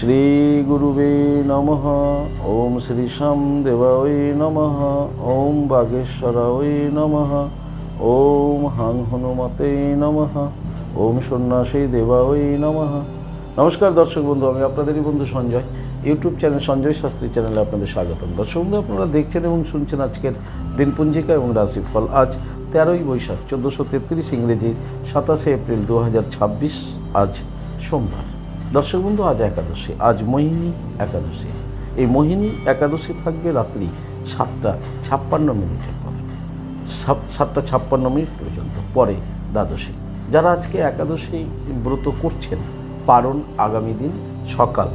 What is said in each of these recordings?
শ্রী গুরুবে নমঃ। ওম শ্রী শ্যাম দেবায় নমঃ। ওম বাগেশ্বরায় নমঃ। ওম হাং হনুমতে নমঃ। ওম সন্ন্যাসী দেবায় নমঃ। নমস্কার দর্শক বন্ধু, আমি আপনাদেরই বন্ধু সঞ্জয়। ইউটিউব চ্যানেল সঞ্জয় শাস্ত্রী চ্যানেলে আপনাদের স্বাগতম। দর্শক বন্ধু, আপনারা দেখছেন এবং শুনছেন আজকের দিনপঞ্জিকা এবং রাশিফল। আজ 13ই বৈশাখ 1433 ইংরেজির 27 এপ্রিল 2026, আজ সোমবার। দর্শক বন্ধু, আজ একাদশী, আজ মোহিনী একাদশী। এই মোহিনী একাদশী থাকবে রাত্রি 7:56 পর, 7:56 পর্যন্ত, পরে দ্বাদশী। যারা আজকে একাদশী ব্রত করছেন, পারণ আগামী দিন সকাল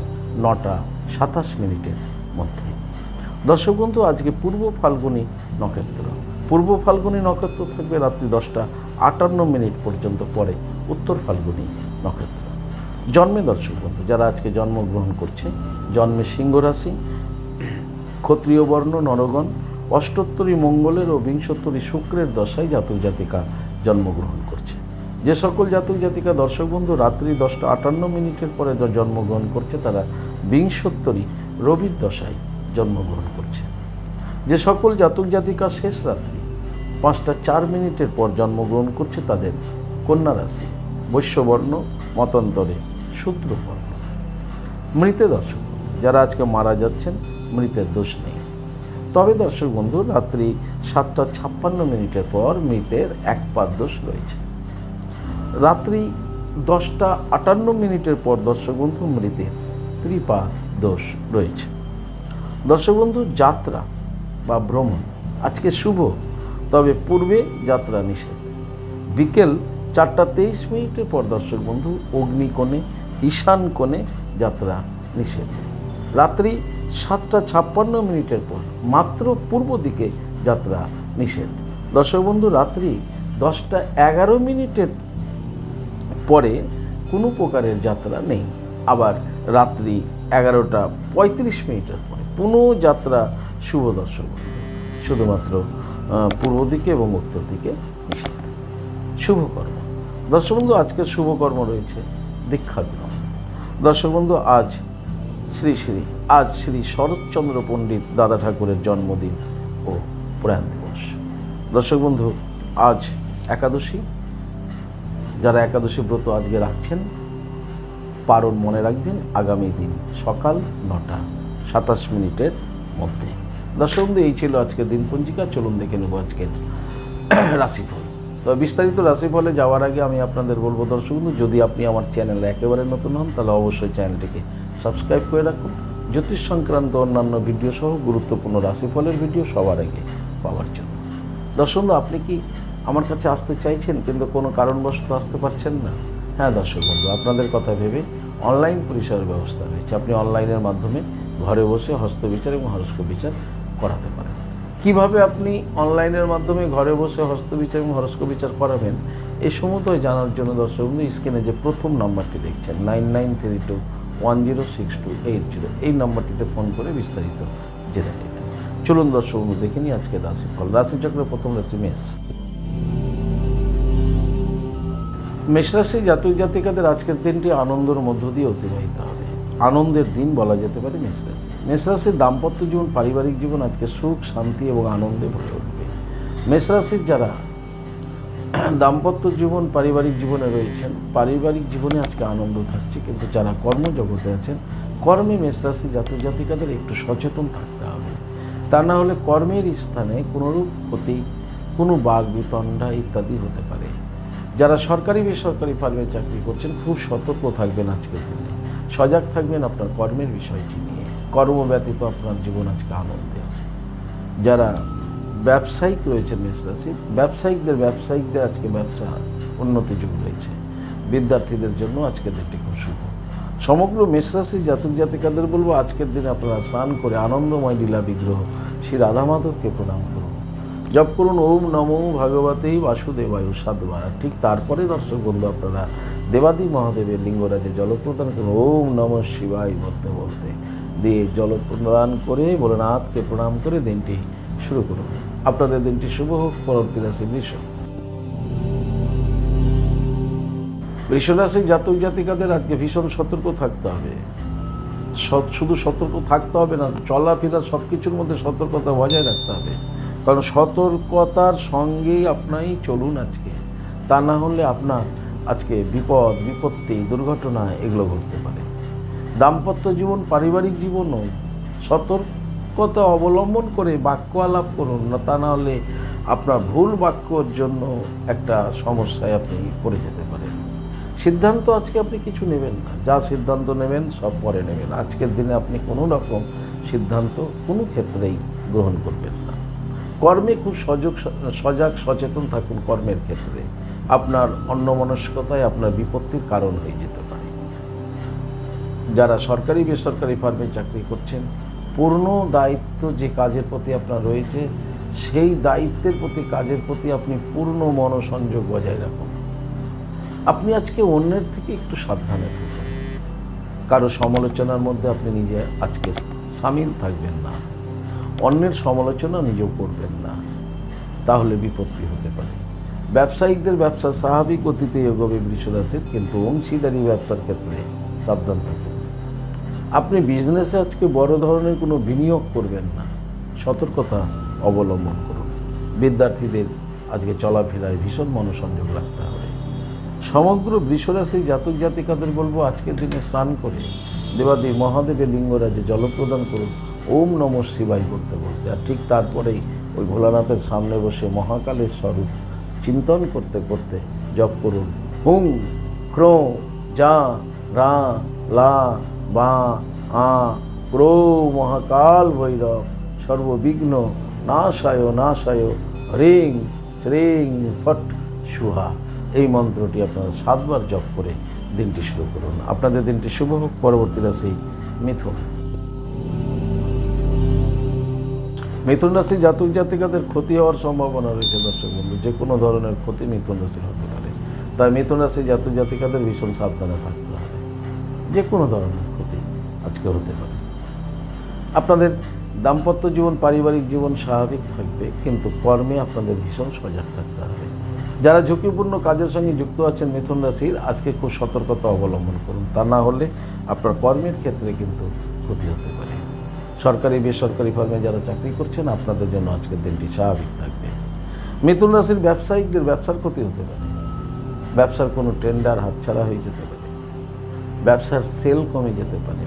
9:27 মধ্যে। দর্শক বন্ধু, আজকে পূর্ব ফাল্গুনী নক্ষত্র, পূর্ব ফাল্গুনী নক্ষত্র থাকবে রাত্রি 10:58 পর্যন্ত, পরে উত্তর ফাল্গুনী নক্ষত্র। জন্মে দর্শক বন্ধু, যারা আজকে জন্মগ্রহণ করছে, জন্মে সিংহ রাশি, ক্ষত্রিয় বর্ণ নরগণ, অষ্টোত্তরী মঙ্গলের ও বিংশোত্তরী শুক্রের দশায় জাতক জাতিকা জন্মগ্রহণ করছে। যে সকল জাতক জাতিকা দর্শক বন্ধু রাত্রি 10:58 পরে জন্মগ্রহণ করছে, তারা বিংশোত্তরী রবির দশায় জন্মগ্রহণ করছে। যে সকল জাতক জাতিকা শেষ রাত্রি 5:04 পর জন্মগ্রহণ করছে, তাদের কন্যা রাশি, বৈশ্যবর্ণ, মতান্তরে শূদ্রবর্ণ। মৃতে দর্শক, যারা আজকে মারা যাচ্ছেন, মৃতের দোষ নেই। তবে দর্শক বন্ধু, রাত্রি 7:56 পর মৃতের এক পাদ দোষ রয়েছে। রাত্রি 10:58 পর দর্শক বন্ধু মৃতের ত্রিপাদ দোষ রয়েছে। দর্শক বন্ধু, যাত্রা বা ভ্রমণ আজকে শুভ, তবে পূর্বে যাত্রা নিষেধ। বিকেল 4:23 পর দর্শক বন্ধু অগ্নিকোণে, ঈশান কোণে যাত্রা নিষেধ। রাত্রি 7:56 পর মাত্র পূর্ব দিকে যাত্রা নিষেধ। দর্শক বন্ধু, রাত্রি 10:11 পরে কোনো প্রকারের যাত্রা নেই। আবার রাত্রি 11:35 পরে পুনঃ যাত্রা শুভ। দর্শক বন্ধু, শুধুমাত্র পূর্ব দিকে এবং উত্তর দিকে নিষেধ। শুভকর্ম দর্শক বন্ধু, আজকের শুভকর্ম রয়েছে দীক্ষা গ্রহণ। দর্শক বন্ধু, আজ শ্রী শরৎচন্দ্র পণ্ডিত দাদা ঠাকুরের জন্মদিন ও প্রয়াণ দিবস। দর্শক বন্ধু, আজ একাদশী। যারা একাদশী ব্রত আজকে রাখছেন, পারণ মনে রাখবেন আগামী দিন সকাল 9:27 মধ্যে। দর্শক বন্ধু, এই ছিল আজকের দিনপঞ্জিকা। চলুন দেখে নেব আজকের রাশিফল। তো বিস্তারিত রাশিফলে যাওয়ার আগে আমি আপনাদের বলবো দর্শক বন্ধু, যদি আপনি আমার চ্যানেলে একেবারে নতুন হন, তাহলে অবশ্যই চ্যানেলটিকে সাবস্ক্রাইব করে রাখুন। জ্যোতিষ সংক্রান্ত অন্যান্য ভিডিও সহ গুরুত্বপূর্ণ রাশিফলের ভিডিও সবার আগে পাওয়ার জন্য। দর্শক বন্ধু, আপনি কি আমার কাছে আসতে চাইছেন কিন্তু কোনো কারণবশত আসতে পারছেন না? হ্যাঁ দর্শক বন্ধু, আপনাদের কথা ভেবে অনলাইন পরিষেবার ব্যবস্থা রয়েছে। আপনি অনলাইনের মাধ্যমে ঘরে বসে হস্তবিচার এবং হরস্কোপ বিচার করাতে পারেন। কিভাবে আপনি অনলাইনের মাধ্যমে ঘরে বসে হস্তবিচার এবং হরস্কোপ বিচার করাবেন, এই সমুদয় জানার জন্য দর্শক বন্ধু স্ক্রিনে যে প্রথম নাম্বারটি দেখছেন 9932106280, এই নাম্বারটিতে ফোন করে বিস্তারিত জেনে নেবেন। চলুন দর্শক বন্ধু, দেখে নিই আজকের রাশিফল। রাশিচক্রের প্রথম রাশি মেষ। মেষ রাশির জাতক জাতিকাদের আজকের দিনটি আনন্দের মধ্য দিয়ে অতিবাহিত হবে। আনন্দের দিন বলা যেতে পারে মেষ রাশি। মেষ রাশির দাম্পত্য জীবন, পারিবারিক জীবন আজকে সুখ, শান্তি এবং আনন্দে ভরে উঠবে। মেষ রাশির যারা দাম্পত্য জীবন, পারিবারিক জীবনে রয়েছেন, পারিবারিক জীবনে আজকে আনন্দ থাকছে। কিন্তু যারা কর্মজগতে আছেন, কর্মে মেষ রাশির জাতক জাতিকাদের একটু সচেতন থাকতে হবে। তা না হলে কর্মের স্থানে কোনোরূপ ক্ষতি, কোনো বাগ বিতণ্ডা ইত্যাদি হতে পারে। যারা সরকারি বেসরকারি ফার্মে চাকরি করছেন, খুব সতর্ক থাকবেন আজকের দিনে। সজাগ থাকবেন আপনার কর্মের বিষয়টি নিয়ে। কর্ম ব্যতীত আপনার জীবন আজকে আনন্দের। যারা ব্যবসায়িক রয়েছেন মেষ রাশি, ব্যবসায়িকদের আজকে ব্যবসা উন্নতি যুগ রয়েছে। বিদ্যার্থীদের জন্য আজকের দিনটি খুব শুভ। সমগ্র মেষ রাশির জাতক জাতিকাদের বলবো, আজকের দিনে আপনারা স্নান করে আনন্দময় লীলা বিগ্রহ শ্রী রাধা মাধবকে প্রণাম করুন। জপ করুন ওম নমো ভগবতে বাসুদেবায় 7বার। ঠিক তারপরে দর্শক বন্ধু আপনারা দেবাদি মহাদেবের লিঙ্গরাজে জলপ্রদান করুন ওম নমঃ শিবায় বলতে বলতে, দিয়ে জলপ্রদান করে ভোলেনাথকে প্রণাম করে দিনটি শুরু করুন। আপনাদের দিনটি শুভ হোক। পরবর্তী রাশি বৃষ। বৃষ রাশির জাতক জাতিকাদের আজকে ভীষণ সতর্ক থাকতে হবে। শুধু সতর্ক থাকতে হবে না, চলাফেরা সব কিছুর মধ্যে সতর্কতা বজায় রাখতে হবে। কারণ সতর্কতার সঙ্গেই আপনারই চলুন আজকে, তা না হলে আপনার আজকে বিপদ বিপত্তি দুর্ঘটনা এগুলো ঘটতে পারে। দাম্পত্য জীবন পারিবারিক জীবনও সতর্কতা অবলম্বন করে বাক্য আলাপ করুন, না তা না হলে আপনার ভুল বাক্যর জন্য একটা সমস্যায় আপনি পড়ে যেতে পারেন। সিদ্ধান্ত আজকে আপনি কিছু নেবেন না, যা সিদ্ধান্ত নেবেন সব পরে নেবেন। আজকের দিনে আপনি কোনো রকম সিদ্ধান্ত কোনো ক্ষেত্রেই গ্রহণ করবেন না। কর্মে খুব সজাগ সচেতন থাকুন। কর্মের ক্ষেত্রে আপনার অন্যমনস্কতায় আপনার বিপত্তির কারণ হয়ে যেতে পারে। যারা সরকারি বেসরকারি ফার্মে চাকরি করছেন, পূর্ণ দায়িত্ব যে কাজের প্রতি আপনার রয়েছে, সেই দায়িত্বের প্রতি কাজের প্রতি আপনি পূর্ণ মনোসংযোগ বজায় রাখুন। আপনি আজকে অন্যের থেকে একটু সাবধানে থাকুন। কারো সমালোচনার মধ্যে আপনি নিজে আজকে সামিল থাকবেন না, অন্যের সমালোচনা নিজেও করবেন না, তাহলে বিপত্তি হতে পারে। ব্যবসায়িকদের ব্যবসা স্বাভাবিক গতিতে এগোবে বৃষ রাশির, কিন্তু অংশীদারি ব্যবসার ক্ষেত্রে সাবধান থাকুন। আপনি বিজনেসে আজকে বড় ধরনের কোনো বিনিয়োগ করবেন না, সতর্কতা অবলম্বন করুন। বিদ্যার্থীদের আজকে চলাফেরায় ভীষণ মনোসংযোগ রাখতে হবে। সমগ্র বৃষরাশির জাতক জাতিকাদের বলবো আজকের দিনে স্নান করে দেবাদেব মহাদেবের লিঙ্গরাজে জল প্রদান করুন ওম নমঃ শিবায় বলতে বলতে। আর ঠিক তারপরেই ওই ভোলানাথের সামনে বসে মহাকালের স্বরূপ চিন্তন করতে করতে জপ করুন হুং ক্রো যা রা লা বা আ ক্রো মহাকাল ভৈরব সর্ববিঘ্ন নাশায় নাশায় হ্রিং শ্রিং ফট সুহা। এই মন্ত্রটি আপনারা 7 বার জপ করে দিনটি শুরু করুন। আপনাদের দিনটি শুভ হোক। পরবর্তী রাশি মিথুন। মিথুন রাশি জাতক জাতিকাদের ক্ষতি হওয়ার সম্ভাবনা রয়েছে। দর্শক বন্ধু, যে কোনো ধরনের ক্ষতি মিথুন রাশির হতে পারে, তাই মিথুন রাশি জাতক জাতিকাদের ভীষণ সাবধানে থাকতে হবে। যে কোনো ধরনের ক্ষতি আজকে হতে পারে। আপনাদের দাম্পত্য জীবন পারিবারিক জীবন স্বাভাবিক থাকবে, কিন্তু কর্মে আপনাদের ভীষণ সজাগ থাকতে হবে। যারা ঝুঁকিপূর্ণ কাজের সঙ্গে যুক্ত আছেন মিথুন রাশির, আজকে খুব সতর্কতা অবলম্বন করুন, তা না হলে আপনার কর্মের ক্ষেত্রে কিন্তু ক্ষতি হতে পারে। সরকারি বেসরকারি ফার্মে যারা চাকরি করছেন, আপনাদের জন্য আজকের দিনটি স্বাভাবিক থাকবে। মিথুন রাশির ব্যবসায়িকদের ব্যবসার ক্ষতি হতে পারে। ব্যবসার কোনো টেন্ডার হাতছাড়া হয়ে যেতে পারে, ব্যবসার সেল কমে যেতে পারে,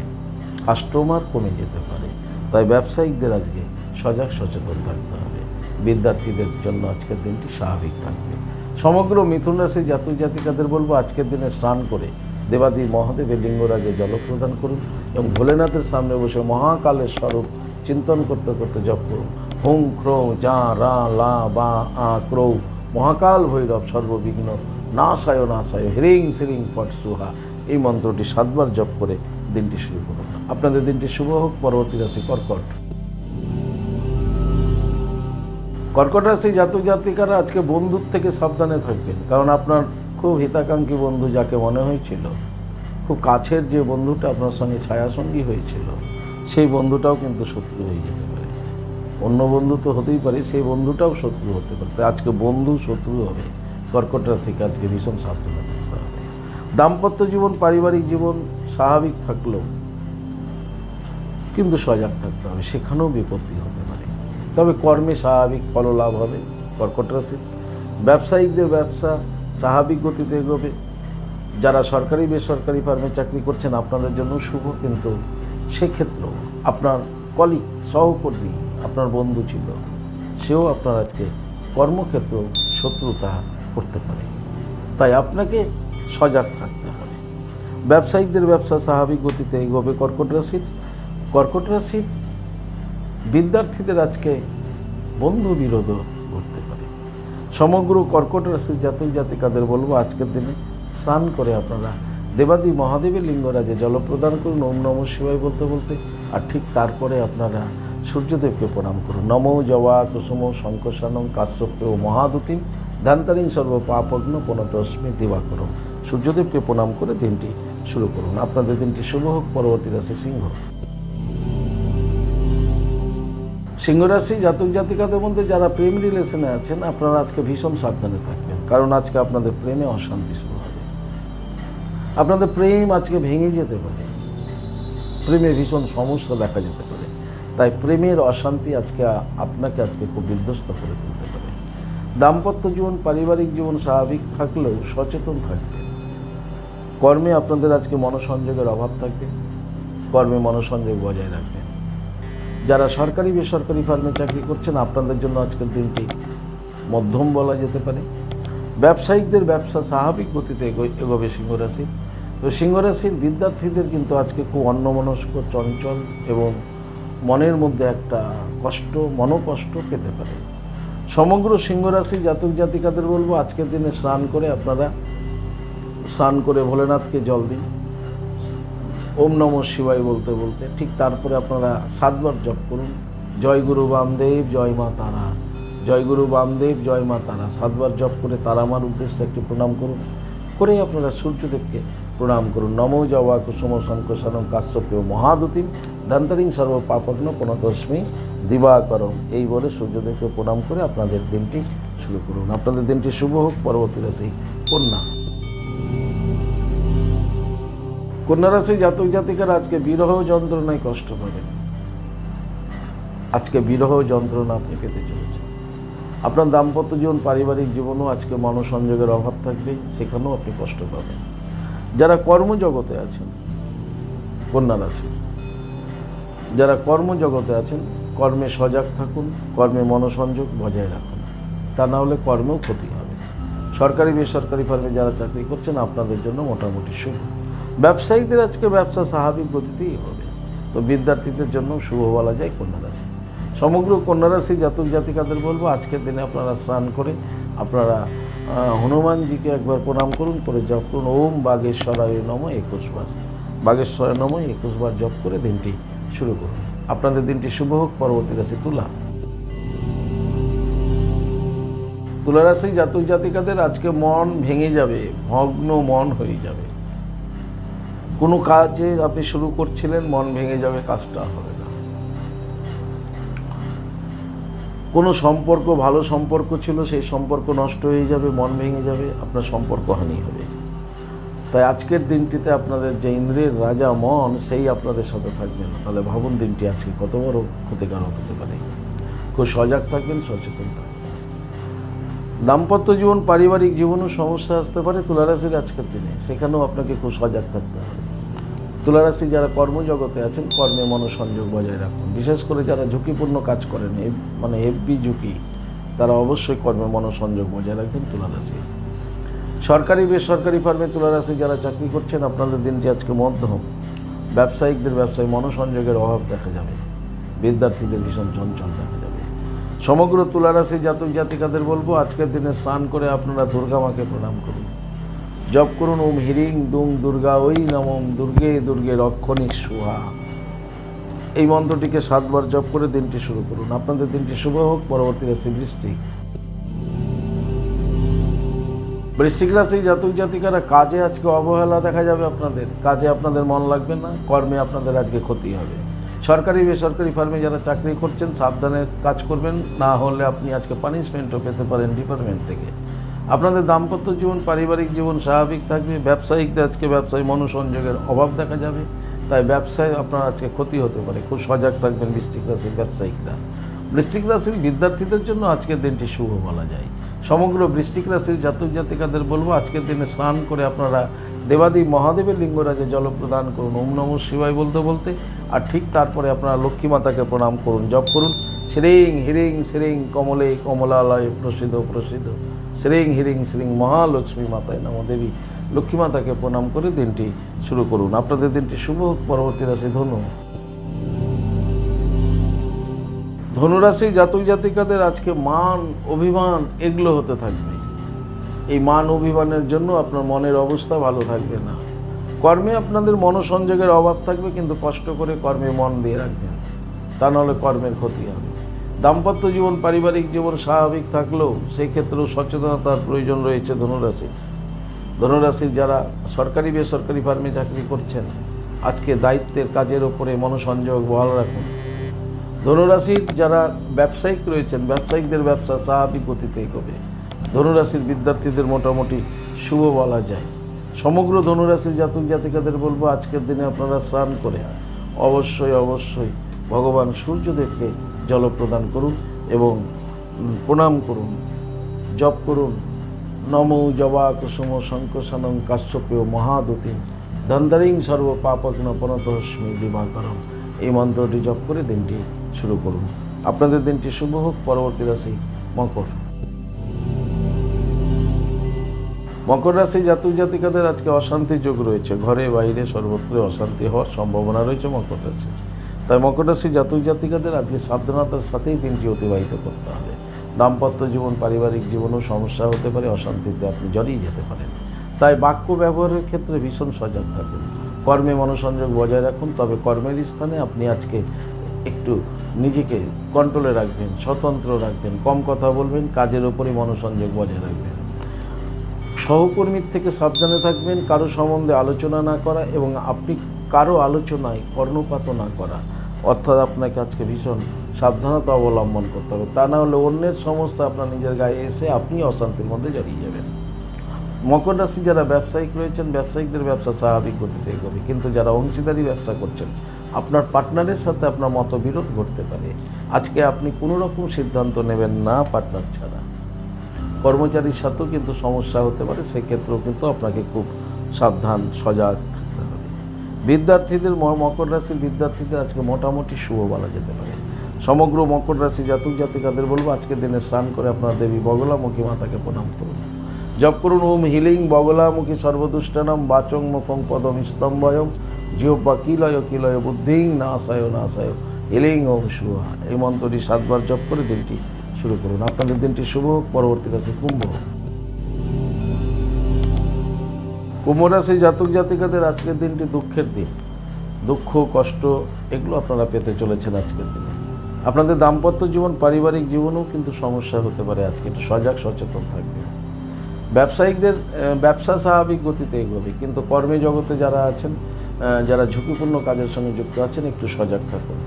কাস্টমার কমে যেতে পারে। তাই ব্যবসায়িকদের আজকে সজাগ সচেতন থাকতে হবে। বিদ্যার্থীদের জন্য আজকের দিনটি স্বাভাবিক থাকবে। সমগ্র মিথুন রাশির জাতক জাতিকাদের বলবো আজকের দিনে স্নান করে দেবাদেব মহাদেবের লিঙ্গরাজে জল প্রদান করুন এবং ভোলেনাথের সামনে বসে মহাকালের স্বরূপ চিন্তন করতে করতে জপ করুন হুং ক্রৌ যা রা লা বা আ ক্রৌ মহাকাল ভৈরব সর্ববিঘ্ন নাশায় নাশায় হ্রিং শ্রিং ফট সুহা। এই মন্ত্রটি 7 বার জপ করে দিনটি শুরু করুন। আপনাদের দিনটি শুভ হোক। পরবর্তী রাশি কর্কট। কর্কট রাশি জাতক জাতিকারা আজকে বন্ধুর থেকে সাবধানে থাকবেন, কারণ আপনার খুব হিতাকাঙ্ক্ষী বন্ধু যাকে মনে হয়েছিল, খুব কাছের যে বন্ধুটা আপনার সঙ্গে ছায়াসঙ্গী হয়েছিল, সেই বন্ধুটাও কিন্তু শত্রু হয়ে যেতে পারে। অন্য বন্ধু তো হতেই পারে, সেই বন্ধুটাও শত্রু হতে পারে। তাই আজকে বন্ধু শত্রু হবে। কর্কট রাশিকে আজকে ভীষণ সাবধানে থাকতে হবে। দাম্পত্য জীবন পারিবারিক জীবন স্বাভাবিক থাকলেও কিন্তু সজাগ থাকতে হবে, সেখানেও বিপত্তি হতে পারে। তবে কর্মে স্বাভাবিক ফললাভ হবে কর্কট রাশির। ব্যবসায়িকদের ব্যবসা স্বাভাবিক গতিতে এগোবে। যারা সরকারি বেসরকারি ফার্মে চাকরি করছেন, আপনাদের জন্য শুভ, কিন্তু সেক্ষেত্রেও আপনার কলিগ সহকর্মী আপনার বন্ধু ছিল, সেও আপনার আজকে কর্মক্ষেত্র শত্রুতা করতে পারে। তাই আপনাকে সজাগ থাকতে হবে। ব্যবসায়িকদের ব্যবসা স্বাভাবিক গতিতে এগোবে কর্কট রাশির। কর্কট রাশির বিদ্যার্থীদের আজকে বন্ধু বিরোধ ঘটতে পারে। সমগ্র কর্কট রাশির জাতক জাতিকাদের বলবো আজকের দিনে স্নান করে আপনারা দেবাদেব মহাদেবের লিঙ্গরাজে জল প্রদান করুন ওম নমঃ শিবায় বলতে বলতে। আর ঠিক তারপরে আপনারা সূর্যদেবকে প্রণাম করুন। নমো জবা কুসুম শঙ্কশানং কাশ্যপ্য ও মহাদুতিম ধ্যানতারিং সর্ব পাপগ্ন পুনতস্মি দিবাকরম। সূর্যদেবকে প্রণাম করে দিনটি শুরু করুন। আপনাদের দিনটি শুভ হোক। পরবর্তী রাশি সিংহ। সিংহ রাশি জাতক জাতিকাদের মধ্যে যারা প্রেম রিলেশনে আছেন, আপনারা আজকে ভীষণ সাবধানে থাকবেন, কারণ আজকে আপনাদের প্রেমে অশান্তি শুরু হবে। আপনাদের প্রেম আজকে ভেঙে যেতে পারে। প্রেমে ভীষণ সমস্যা দেখা যেতে পারে। তাই প্রেমের অশান্তি আপনাকে খুব বিধ্বস্ত করে তুলতে পারে। দাম্পত্য জীবন, পারিবারিক জীবন স্বাভাবিক থাকলেও সচেতন থাকবে। কর্মে আপনাদের আজকে মনোসংযোগের অভাব থাকবে, কর্মে মনোসংযোগ বজায় রাখবেন। যারা সরকারি বেসরকারি ফার্মে চাকরি করছেন, আপনাদের জন্য আজকের দিনটি মধ্যম বলা যেতে পারে। ব্যবসায়িকদের ব্যবসা স্বাভাবিক গতিতে এগোবে সিংহ রাশি। তো সিংহ রাশির বিদ্যার্থীদের কিন্তু আজকে খুব অন্যমনস্ক, চঞ্চল এবং মনের মধ্যে একটা মনোকষ্ট পেতে পারে। সমগ্র সিংহ রাশি জাতক জাতিকাদের বলবো, আজকের দিনে স্নান করে ভোলেনাথকে জল দিন, ওম নমঃ শিবায় বলতে বলতে। ঠিক তারপরে আপনারা 7 বার জপ করুন, জয় গুরু বামদেব, জয় মা তারা, জয় গুরু বামদেব, জয় মা তারা। 7 বার জপ করে তারামার উদ্দেশ্যে একটি প্রণাম করুন, করে আপনারা সূর্যদেবকে প্রণাম করুন। নমো জবা কুসুম শঙ্কশানম কাশ্যপেয় মহাদুতিম ধন্তরিং সর্ব পাপগ্ন পুনতস্মি দিবাকরম। এই বলে সূর্যদেবকে প্রণাম করে আপনাদের দিনটি শুরু করুন। আপনাদের দিনটি শুভ হোক। পরবর্তী রাশি কন্যা। কন্যা রাশি জাতক জাতিকারা আজকে বিরহ যন্ত্রণায় কষ্ট পাবেন। আজকে বিরহ যন্ত্রণা আপনি পেতে চলেছেন। আপনার দাম্পত্য জীবন, পারিবারিক জীবনও আজকে মনোসংযোগের অভাব থাকবে, সেখানেও আপনি কষ্ট পাবেন। যারা কর্মজগতে আছেন, কন্যা রাশি যারা কর্মজগতে আছেন, কর্মে সজাগ থাকুন, কর্মে মনোসংযোগ বজায় রাখুন, তা না হলে কর্মেও ক্ষতি হবে। সরকারি বেসরকারি ফার্মে যারা চাকরি করছেন, আপনাদের জন্য মোটামুটি শুভ। ব্যবসায়ীদের আজকে ব্যবসা স্বাভাবিক গতিতেই হবে। তো বিদ্যার্থীদের জন্য শুভ বলা যায় কন্যা রাশি। সমগ্র কন্যা রাশি জাতক জাতিকাদের বলবো, আজকের দিনে আপনারা স্নান করে আপনারা হনুমানজিকে একবার প্রণাম করুন, করে জপ করুন ওম বাগেশ্বরায় নমঃ 21 বার, বাগেশ্বরায় নমঃ 21 বার জপ করে দিনটি শুরু করুন। আপনাদের দিনটি শুভ হোক। পরবর্তী রাশি তুলা। তুলা রাশি জাতক জাতিকাদের আজকে মন ভেঙে যাবে, ভগ্ন মন হয়ে যাবে। কোনো কাজে আপনি শুরু করছিলেন, মন ভেঙে যাবে, কাজটা হবে না। কোনো সম্পর্ক, ভালো সম্পর্ক ছিল, সেই সম্পর্ক নষ্ট হয়ে যাবে, মন ভেঙে যাবে, আপনার সম্পর্কহানি হবে। তাই আজকের দিনটিতে আপনাদের যে ইন্দ্রের রাজা মন, সেই আপনাদের সাথে থাকবে না। তাহলে ভাবুন দিনটি আজকে কত বড় ক্ষতিকারক হতে পারে। খুব সজাগ থাকবেন, সচেতন থাকবেন। দাম্পত্য জীবন, পারিবারিক জীবনেও সমস্যা আসতে পারে তুলারাশির আজকের দিনে, সেখানেও আপনাকে খুব সজাগ থাকতে হবে। তুলারাশি যারা কর্মজগতে আছেন, কর্মে মনোসংযোগ বজায় রাখুন। বিশেষ করে যারা ঝুঁকিপূর্ণ কাজ করেন, হেভি ঝুঁকি, তারা অবশ্যই কর্মে মনোসংযোগ বজায় রাখবেন তুলারাশি। সরকারি বেসরকারি ফার্মে তুলারাশি যারা চাকরি করছেন, আপনাদের দিনটি আজকে মধ্যম। ব্যবসায়িকদের ব্যবসায় মনোসংযোগের অভাব দেখা যাবে, বিদ্যার্থীদের ভীষণ চঞ্চল দেখা যাবে। সমগ্র তুলারাশি জাতক জাতিকাদের বলবো, আজকের দিনে স্নান করে আপনারা দুর্গা মাকে প্রণাম করুন, জপ করুন ওম হিরিং দুং দুর্গা ওই নমঃ দুর্গে দুর্গে রক্ষণী সুহা। এই মন্ত্রটিকে 7 বার জপ করে দিনটি শুরু করুন। আপনাদের দিনটি শুভ হোক। পরবর্তী রাশি বৃশ্চিক। বৃশ্চিক রাশি জাতক জাতিকারা কাজে আজকে অবহেলা দেখা যাবে। আপনাদের কাজে আপনাদের মন লাগবে না, কর্মে আপনাদের আজকে ক্ষতি হবে। সরকারি বেসরকারি ফার্মে যারা চাকরি করছেন, সাবধানে কাজ করবেন, না হলে আপনি আজকে পানিশমেন্টও পেতে পারেন ডিপার্টমেন্ট থেকে। আপনাদের দাম্পত্য জীবন, পারিবারিক জীবন স্বাভাবিক থাকবে। ব্যবসায়িকদের আজকে ব্যবসায় মনোসংযোগের অভাব দেখা যাবে, তাই ব্যবসায় আপনার আজকে ক্ষতি হতে পারে। খুব সজাগ থাকবেন বৃশ্চিক রাশির ব্যবসায়িকরা। বৃশ্চিক রাশির বিদ্যার্থীদের জন্য আজকের দিনটি শুভ বলা যায়। সমগ্র বৃশ্চিক রাশির জাতক জাতিকাদের বলবো, আজকের দিনে স্নান করে আপনারা দেবাদেব মহাদেবের লিঙ্গরাজে জল প্রদান করুন ওম নমঃ শিবায় বলতে বলতে। আর ঠিক তারপরে আপনারা লক্ষ্মী মাতাকে প্রণাম করুন, জপ করুন শ্রীং হিরিং শ্রীং কমলে কমলালয় প্রসিদ্ধ প্রসিদ্ধ শ্রীং হিরিং শ্রীং মহালক্ষ্মী মাতায় নমঃ দেবী। লক্ষ্মী মাতাকে প্রণাম করে দিনটি শুরু করুন। আপনাদের দিনটি শুভ হোক। পরবর্তী রাশি ধনু। ধনুরাশি জাতক জাতিকাদের আজকে মান অভিমান এগুলো হতে থাকবে। এই মান অভিমানের জন্য আপনার মনের অবস্থা ভালো থাকবে না। কর্মে আপনাদের মনোসংযোগের অভাব থাকবে, কিন্তু কষ্ট করে কর্মে মন দিয়ে রাখবেন, তা নাহলে কর্মের ক্ষতি হবে। দাম্পত্য জীবন, পারিবারিক জীবন স্বাভাবিক থাকলেও সেই ক্ষেত্রেও সচেতনতার প্রয়োজন রয়েছে ধনুরাশির। ধনুরাশির যারা সরকারি বেসরকারি ফার্মে চাকরি করছেন, আজকে দায়িত্বের কাজের ওপরে মনোসংযোগ বহাল রাখুন। ধনুরাশির যারা ব্যবসায়িক রয়েছেন, ব্যবসায়িকদের ব্যবসা স্বাভাবিক গতিতে এগোবে। ধনুরাশির বিদ্যার্থীদের মোটামুটি শুভ বলা যায়। সমগ্র ধনুরাশির জাতক জাতিকাদের বলবো, আজকের দিনে আপনারা স্নান করে অবশ্যই অবশ্যই ভগবান সূর্যদেবকে জল প্রদান করুন এবং প্রণাম করুন, জপ করুন নমো জবা কুসুম শঙ্কসানং কাশ্যপেয় মহাদুতিম ধন্দারিং সর্ব পাপগ্ন পনতস্মি দিবাকরম। এই মন্ত্রটি জপ করে দিনটি শুরু করুন। আপনাদের দিনটি শুভ হোক। পরবর্তী রাশি মকর। মকর রাশি জাতক জাতিকাদের আজকে অশান্তি যোগ রয়েছে, ঘরে বাইরে সর্বত্র অশান্তি হওয়ার সম্ভাবনা রয়েছে মকর রাশি। তাই মকর রাশি জাতক জাতিকাদের আজকে সাবধানতার সাথেই দিনটি অতিবাহিত করতে হবে। দাম্পত্য জীবন, পারিবারিক জীবনেও সমস্যা হতে পারে, অশান্তিতে আপনি জড়িয়ে যেতে পারেন। তাই বাক্য ব্যবহারের ক্ষেত্রে ভীষণ সজাগ থাকুন। কর্মে মনোসংযোগ বজায় রাখুন, তবে কর্মের স্থানে আপনি আজকে একটু নিজেকে কন্ট্রোলে রাখবেন, স্বতন্ত্র রাখবেন, কম কথা বলবেন, কাজের উপরই মনোসংযোগ বজায় রাখবেন। সহকর্মীর থেকে সাবধানে থাকবেন, কারো সম্বন্ধে আলোচনা না করা এবং আপনি কারো আলোচনায় কর্ণপাত না করা, অর্থাৎ আপনাকে আজকে ভীষণ সাবধানতা অবলম্বন করতে হবে। তা না হলে অন্যের সমস্যা আপনার নিজের গায়ে এসে আপনি অশান্তির মধ্যে জড়িয়ে যাবেন। মকর রাশি যারা ব্যবসায়িক রয়েছেন, ব্যবসায়িকদের ব্যবসা স্বাভাবিক গতিতে এগোবে, কিন্তু যারা অংশীদারি ব্যবসা করছেন আপনার পার্টনারের সাথে আপনার মতবিরোধ ঘটতে পারে। আজকে আপনি কোনো রকম সিদ্ধান্ত নেবেন না পার্টনার ছাড়া। কর্মচারীর সাথেও কিন্তু সমস্যা হতে পারে, সেক্ষেত্রেও কিন্তু আপনাকে খুব সাবধান সজাগ থাকতে হবে। বিদ্যার্থীদের, মকর রাশির বিদ্যার্থীদের আজকে মোটামুটি শুভ বলা যেতে পারে। সমগ্র মকর রাশি জাতক জাতিকাদের বলবো আজকের দিনে স্নান করে আপনার দেবী বগলামুখী মাতাকে প্রণাম করুন, জপ করুন ওম হিলিং বগলামুখী সর্বদুষ্টানাম বাচং মুখং পদম স্তম্ভয়ম জিহ্বা কিলয় কিলয় বুদ্ধিং নাশায় নাশায় হিলিং ওম শুভা। এই মন্ত্রটি 7 বার জপ করে দিনটি শুরু করুন। আপনাদের দিনটি শুভ হোক। পরবর্তী রাশি কুম্ভ। কুম্ভ রাশি জাতক জাতিকাদের আজকের দিনটি দুঃখের দিন। দুঃখ, কষ্ট এগুলো আপনারা পেতে চলেছেন আজকের দিনে। আপনাদের দাম্পত্য জীবন, পারিবারিক জীবনেও কিন্তু সমস্যা হতে পারে। আজকে একটু সজাগ সচেতন থাকবে। ব্যবসায়িকদের ব্যবসা স্বাভাবিক গতিতে এগোবে, কিন্তু কর্মে জগতে যারা আছেন, যারা ঝুঁকিপূর্ণ কাজের সঙ্গে যুক্ত আছেন, একটু সজাগ থাকুন।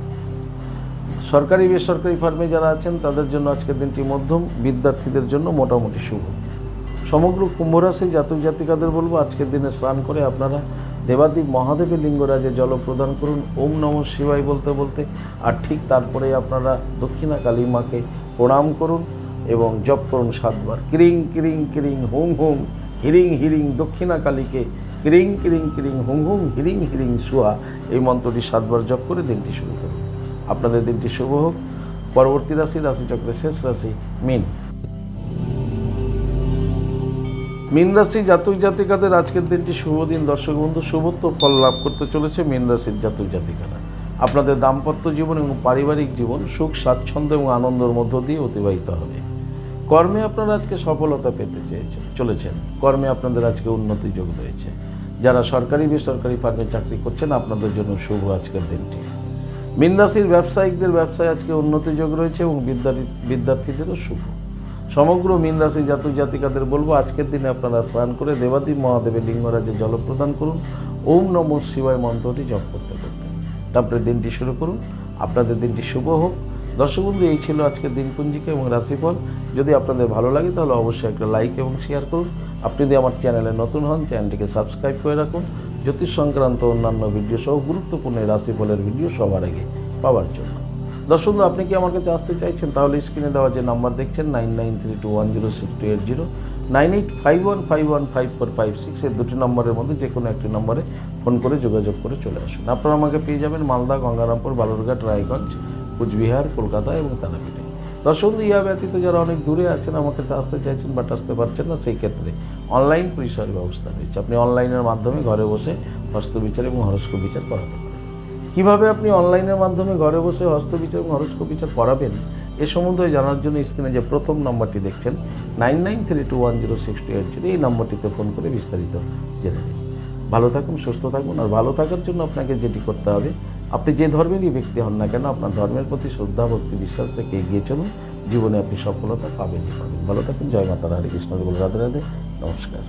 সরকারি বেসরকারি ফার্মে যারা আছেন তাদের জন্য আজকের দিনটি মধ্যম, বিদ্যার্থীদের জন্য মোটামুটি শুভ। সমগ্র কুম্ভ রাশি জাতক জাতিকাদের বলবো আজকের দিনে স্নান করে আপনারা দেবাদেব মহাদেবের লিঙ্গরাজে জল প্রদান করুন ওম নমঃ শিবায় বলতে বলতে। আর ঠিক তারপরে আপনারা দক্ষিণা কালী মাকে প্রণাম করুন এবং জপ করুন 7 বার ক্রিং ক্রিং ক্রিং হুং হুং হিরিং হিরিং দক্ষিণা কালীকে ক্রিং ক্রিং ক্রিং হুং হুং হিরিং হিরিং সুহা। এই মন্ত্রটি 7 বার জপ করে দিনটি শুরু করুন। আপনাদের দিনটি শুভ হোক। পরবর্তী রাশি, রাশিচক্রের শেষ রাশি মীন। মীন রাশি জাতক জাতিকাদের আজকের দিনটি শুভ দিন। দর্শক বন্ধু, শুভত্ব ফল লাভ করতে চলেছে মীন রাশির জাতক জাতিকারা। আপনাদের দাম্পত্য জীবন এবং পারিবারিক জীবন সুখ, স্বাচ্ছন্দ্য এবং আনন্দের মধ্য দিয়ে অতিবাহিত হবে। কর্মে আপনারা আজকে সফলতা পেতে চলেছেন। কর্মে আপনাদের আজকে উন্নতি যোগ রয়েছে। যারা সরকারি বেসরকারি ফার্মে চাকরি করছেন আপনাদের জন্য শুভ আজকের দিনটি। মীন রাশির ব্যবসায়িকদের ব্যবসায় আজকে উন্নতি যোগ রয়েছে এবং বিদ্যার্থীদেরও শুভ। সমগ্র মীন রাশি জাতক জাতিকাদের বলবো আজকের দিনে আপনারা স্নান করে দেবাদেব মহাদেবের লিঙ্গরাজে জল প্রদান করুন ওম নমঃ শিবায় মন্ত্রটি জপ করতে করতে। তারপরে দিনটি শুরু করুন। আপনাদের দিনটি শুভ হোক। দর্শক বন্ধু, এই ছিল আজকের দিনপঞ্জিকা এবং রাশিফল। যদি আপনাদের ভালো লাগে তাহলে অবশ্যই একটা লাইক এবং শেয়ার করুন। আপনি যদি আমার চ্যানেলে নতুন হন চ্যানেলটিকে সাবস্ক্রাইব করে রাখুন জ্যোতিষ সংক্রান্ত অন্যান্য ভিডিও সহ গুরুত্বপূর্ণ রাশিফলের ভিডিও সবার আগে পাওয়ার জন্য। দর্শক বন্ধু, আপনি কি আমার কাছে আসতে চাইছেন তাহলে স্ক্রিনে দেওয়া যে নাম্বার দেখছেন 9932106280 9851515456 এই দুটি নম্বরের মধ্যে যে কোনো একটি নম্বরে ফোন করে যোগাযোগ করে চলে আসুন। আপনারা আমাকে পেয়ে যাবেন মালদা, গঙ্গারামপুর, বালুরঘাট, রায়গঞ্জ, কুচবিহার, কলকাতা এবং তারাপীঠে। দর্শক বন্ধু, ইহা ব্যতীত যারা অনেক দূরে আছেন আমাকে আসতে চাইছেন বাট আসতে পারছেন না, সেই ক্ষেত্রে অনলাইন পরিষেবার ব্যবস্থা রয়েছে। আপনি অনলাইনের মাধ্যমে ঘরে বসে হস্তবিচার এবং হরস্কোপ বিচার করাতে পারেন। কীভাবে আপনি অনলাইনের মাধ্যমে ঘরে বসে হস্তবিচার এবং হরস্কোপ বিচার করাবেন এ সম্বন্ধে জানার জন্য স্ক্রিনে যে প্রথম নম্বরটি দেখছেন 9932106280 এই নম্বরটিতে ফোন করে বিস্তারিত জেনে নিন। ভালো থাকুন, সুস্থ থাকুন। আর ভালো থাকার জন্য আপনাকে যেটি করতে হবে, আপনি যে ধর্মেরই ব্যক্তি হন না কেন আপনার ধর্মের প্রতি শ্রদ্ধা, ভক্তি, বিশ্বাস থেকে এগিয়ে চলুন। জীবনে আপনি সফলতা পাবেনই পাবেন। ভালো থাকুন। জয় মাতা, হরে কৃষ্ণ, রাধে রাধে, নমস্কার।